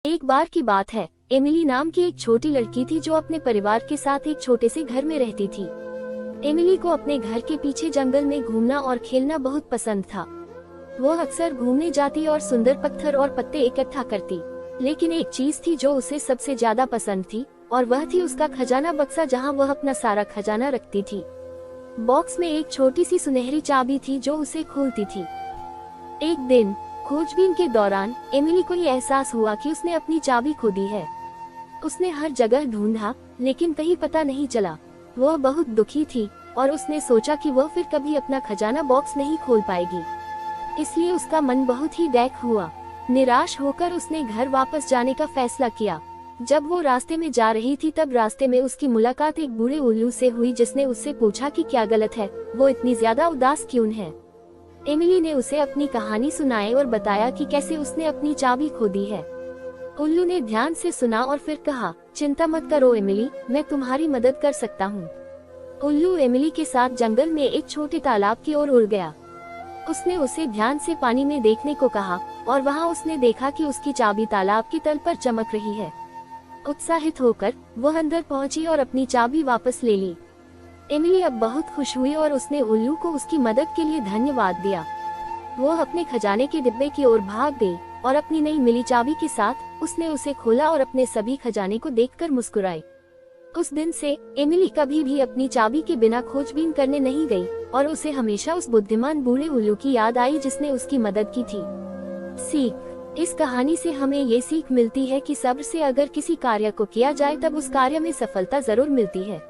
एक बार की बात है, एमिली नाम की एक छोटी लड़की थी जो अपने परिवार के साथ एक छोटे से घर में रहती थी। एमिली को अपने घर के पीछे जंगल में घूमना और खेलना बहुत पसंद था। वो अक्सर घूमने जाती और सुंदर पत्थर और पत्ते इकट्ठा करती। लेकिन एक चीज थी जो उसे सबसे ज्यादा पसंद थी और वह थी उसका खजाना बक्सा, जहाँ वह अपना सारा खजाना रखती थी। बॉक्स में एक छोटी सी सुनहरी चाबी थी जो उसे खोलती थी। एक दिन खोजबीन के दौरान एमिली को ये एहसास हुआ कि उसने अपनी चाबी खो दी है। उसने हर जगह ढूंढा लेकिन कहीं पता नहीं चला। वह बहुत दुखी थी और उसने सोचा कि वह फिर कभी अपना खजाना बॉक्स नहीं खोल पाएगी। इसलिए उसका मन बहुत ही दैक हुआ। निराश होकर उसने घर वापस जाने का फैसला किया। जब वो रास्ते में जा रही थी तब रास्ते में उसकी मुलाकात एक बूढ़े उल्लू से हुई, जिसने उससे पूछा कि क्या गलत है, वो इतनी ज्यादा उदास क्यों है। एमिली ने उसे अपनी कहानी सुनाई और बताया कि कैसे उसने अपनी चाबी खो दी है। उल्लू ने ध्यान से सुना और फिर कहा, चिंता मत करो एमिली, मैं तुम्हारी मदद कर सकता हूँ। उल्लू एमिली के साथ जंगल में एक छोटे तालाब की ओर उड़ गया। उसने उसे ध्यान से पानी में देखने को कहा और वहाँ उसने देखा कि उसकी चाबी तालाब की तल पर चमक रही है। उत्साहित होकर वह अंदर पहुंची और अपनी चाबी वापस ले ली। एमिली अब बहुत खुश हुई और उसने उल्लू को उसकी मदद के लिए धन्यवाद दिया। वो अपने खजाने के डिब्बे की ओर भाग गई और अपनी नई मिली चाबी के साथ उसने उसे खोला और अपने सभी खजाने को देखकर मुस्कुराई। उस दिन से एमिली कभी भी अपनी चाबी के बिना खोजबीन करने नहीं गई और उसे हमेशा उस बुद्धिमान बूढ़े उल्लू की याद आई जिसने उसकी मदद की थी। सीख: इस कहानी से हमें ये सीख मिलती है कि सब्र से अगर किसी कार्य को किया जाए तब उस कार्य में सफलता जरूर मिलती है।